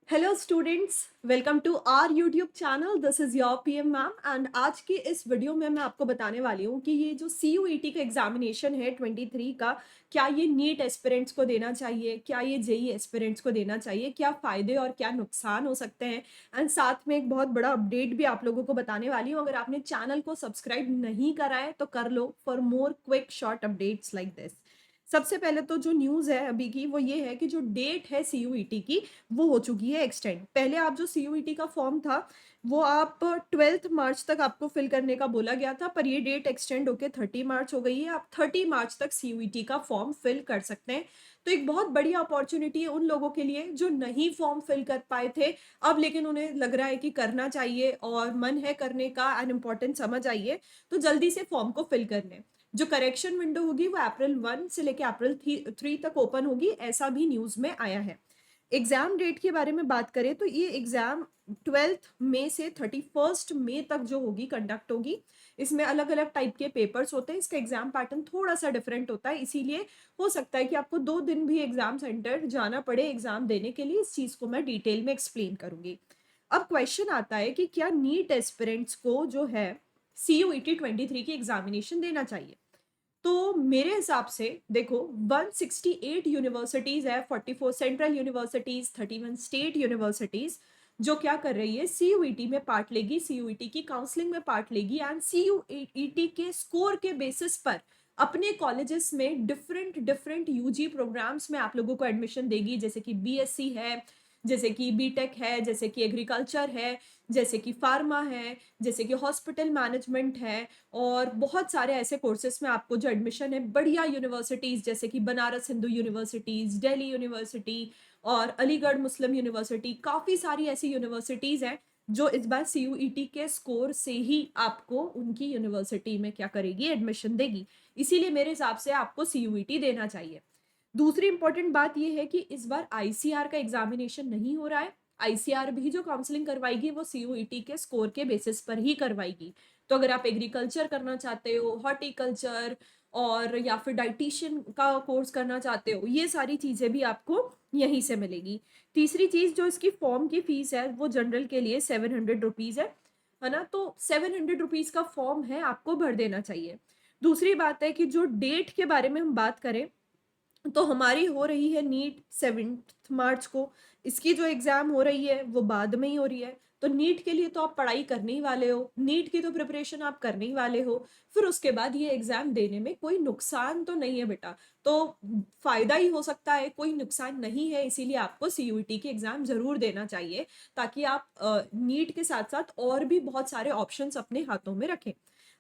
Hello students, welcome to our YouTube channel. This is your PM ma'am and आज की इस video में मैं आपको बताने वाली हूँ कि ये जो सीयूईटी का एग्जामिनेशन है 23 का, क्या ये नीट एस्पिरेंट्स को देना चाहिए, क्या ये जेई एस्पिरेंट्स को देना चाहिए, क्या फ़ायदे और क्या नुकसान हो सकते हैं। एंड साथ में एक बहुत बड़ा अपडेट भी आप लोगों को बताने वाली हूँ। अगर आपने चैनल को सब्सक्राइब नहीं करा है तो कर लो for more quick short updates like this. सबसे पहले तो जो न्यूज़ है अभी की वो ये है कि जो डेट है सीयूईटी की वो हो चुकी है एक्सटेंड। पहले आप जो सीयूईटी का फॉर्म था वो आप 12 मार्च तक आपको फिल करने का बोला गया था, पर ये डेट एक्सटेंड होके 30 मार्च हो गई है। आप 30 मार्च तक सीयूईटी का फॉर्म फिल कर सकते हैं। तो एक बहुत बड़ी अपॉर्चुनिटी है उन लोगों के लिए जो नहीं फॉर्म फिल कर पाए थे अब, लेकिन उन्हें लग रहा है कि करना चाहिए और मन है करने का एंड इम्पोर्टेंट समझ आइए तो जल्दी से फॉर्म को फिल कर लें। जो करेक्शन विंडो होगी वो अप्रैल 1 से लेकर अप्रैल 3 तक ओपन होगी, ऐसा भी न्यूज में आया है। एग्जाम डेट के बारे में बात करें तो ये एग्जाम 12 मई से 31 मई तक जो होगी कंडक्ट होगी। इसमें अलग अलग टाइप के पेपर्स होते हैं, इसका एग्जाम पैटर्न थोड़ा सा डिफरेंट होता है, इसीलिए हो सकता है कि आपको 2 दिन भी एग्जाम सेंटर जाना पड़े एग्जाम देने के लिए। इस चीज को मैं डिटेल में एक्सप्लेन करूंगी। अब क्वेश्चन आता है कि क्या नीट एस्पिरेंट्स को जो है सीयूईटी 23 की एग्जामिनेशन देना चाहिए। तो मेरे हिसाब से देखो, 168 यूनिवर्सिटीज है, 44 सेंट्रल यूनिवर्सिटीज, 31 स्टेट यूनिवर्सिटीज जो क्या कर रही है, सीयूईटी में पार्ट लेगी, सीयूईटी की काउंसलिंग में पार्ट लेगी एंड सीयूईटी के स्कोर के बेसिस पर अपने कॉलेजेस में डिफरेंट डिफरेंट यूजी प्रोग्राम्स में आप लोगों को एडमिशन देगी। जैसे कि बीएससी है, जैसे कि बीटेक है, जैसे कि एग्रीकल्चर है, जैसे कि फार्मा है, जैसे कि हॉस्पिटल मैनेजमेंट है, और बहुत सारे ऐसे कोर्सेस में आपको जो एडमिशन है बढ़िया यूनिवर्सिटीज जैसे कि बनारस हिंदू यूनिवर्सिटीज, दिल्ली यूनिवर्सिटी और अलीगढ़ मुस्लिम यूनिवर्सिटी, काफी सारी ऐसी यूनिवर्सिटीज हैं जो इस बार सीयूईटी के स्कोर से ही आपको उनकी यूनिवर्सिटी में क्या करेगी, एडमिशन देगी। इसीलिए मेरे हिसाब से आपको सीयूईटी देना चाहिए। दूसरी इंपॉर्टेंट बात यह है कि इस बार आईसीआर का एग्जामिनेशन नहीं हो रहा है। आईसीआर भी जो काउंसलिंग करवाएगी वो सीयूईटी के स्कोर के बेसिस पर ही करवाएगी। तो अगर आप एग्रीकल्चर करना चाहते हो, हॉर्टिकल्चर और या फिर डाइटिशियन का कोर्स करना चाहते हो, ये सारी चीजें भी आपको यहीं से मिलेगी। तीसरी चीज, जो इसकी फॉर्म की फीस है वो जनरल के लिए 700 रुपीज है ना। तो 700 रुपीज का फॉर्म है, आपको भर देना चाहिए। दूसरी बात है कि जो डेट के बारे में हम बात करें तो हमारी हो रही है नीट 7 मार्च को। इसकी जो एग्जाम हो रही है वो बाद में ही हो रही है। तो नीट के लिए तो आप पढ़ाई करने ही वाले हो, नीट की तो प्रिपरेशन आप करने ही वाले हो। फिर उसके बाद ये एग्जाम देने में कोई नुकसान तो नहीं है बेटा, तो फायदा ही हो सकता है, कोई नुकसान नहीं है। इसीलिए आपको सीयूईटी की एग्जाम जरूर देना चाहिए ताकि आप नीट के साथ साथ और भी बहुत सारे ऑप्शंस अपने हाथों में रखें।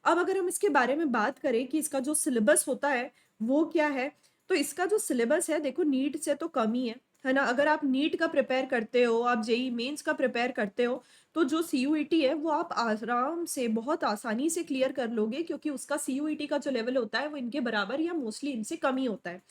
अब अगर हम इसके बारे में बात करें कि इसका जो सिलेबस होता है वो क्या है, तो इसका जो सिलेबस है देखो नीट से तो कम ही है ना। अगर आप नीट का प्रिपेयर करते हो, आप जेई मेंस का प्रिपेयर करते हो, तो जो सीयूईटी है वो आप आराम से बहुत आसानी से क्लियर कर लोगे, क्योंकि उसका सीयूईटी का जो लेवल होता है वो इनके बराबर या मोस्टली इनसे कम ही होता है।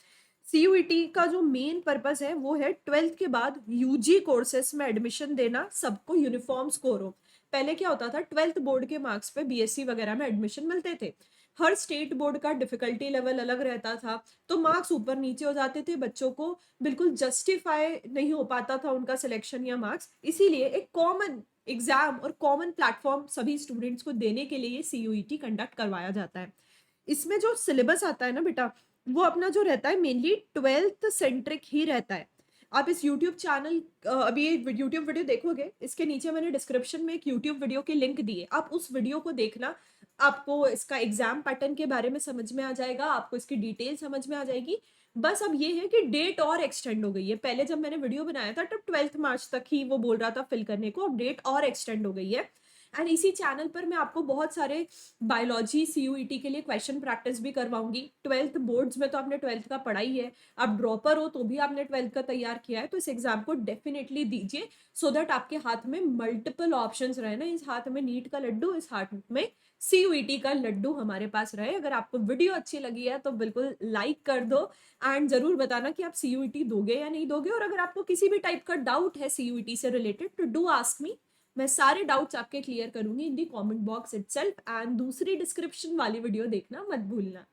सीयूईटी का जो मेन पर्पस है वो है 12th के बाद यूजी कोर्सेस में एडमिशन देना, सबको यूनिफॉर्म स्कोर हो। पहले क्या होता था, 12th बोर्ड के मार्क्स पे बीएससी वगैरह में एडमिशन मिलते थे। हर स्टेट बोर्ड का डिफिकल्टी लेवल अलग रहता था, तो मार्क्स ऊपर नीचे हो जाते थे, बच्चों को बिल्कुल जस्टिफाई नहीं हो पाता था उनका सिलेक्शन या मार्क्स। इसीलिए एक कॉमन एग्जाम और कॉमन प्लेटफॉर्म सभी स्टूडेंट्स को देने के लिए सीयूईटी कंडक्ट करवाया जाता है। इसमें जो सिलेबस आता है ना बेटा, वो अपना जो रहता है मेनली 12th सेंट्रिक ही रहता है। आप इस यूट्यूब चैनल, अभी ये यूट्यूब वीडियो देखोगे, इसके नीचे मैंने डिस्क्रिप्शन में एक यूट्यूब वीडियो के लिंक दिए, आप उस वीडियो को देखना। आपको इसका एग्जाम पैटर्न के बारे में समझ में आ जाएगा, आपको इसकी डिटेल समझ में आ जाएगी। बस अब ये है कि डेट और एक्सटेंड हो गई है। पहले जब मैंने वीडियो बनाया था तब 12th मार्च तक ही वो बोल रहा था फिल करने को, अब डेट और एक्सटेंड हो गई है। एंड इसी चैनल पर मैं आपको बहुत सारे बायोलॉजी सीयूईटी के लिए क्वेश्चन प्रैक्टिस भी करवाऊंगी। 12th बोर्ड्स में तो आपने 12th का पढ़ा ही है, आप ड्रॉपर हो तो भी आपने 12th का तैयार किया है, तो इस एग्जाम को डेफिनेटली दीजिए सो दैट आपके हाथ में मल्टीपल ऑप्शंस रहे ना। इस हाथ में नीट का लड्डू, इस हाथ में सीयूईटी का लड्डू हमारे पास रहे। अगर आपको वीडियो अच्छी लगी है तो बिल्कुल लाइक कर दो एंड जरूर बताना कि आप सीयूईटी दोगे या नहीं दोगे। और अगर आपको किसी भी टाइप का डाउट है सीयूईटी से रिलेटेड तो डू आस्क मी, मैं सारे डाउट्स आपके क्लियर करूंगी इन दी कमेंट बॉक्स इटसेल्फ। एंड दूसरी डिस्क्रिप्शन वाली वीडियो देखना मत भूलना।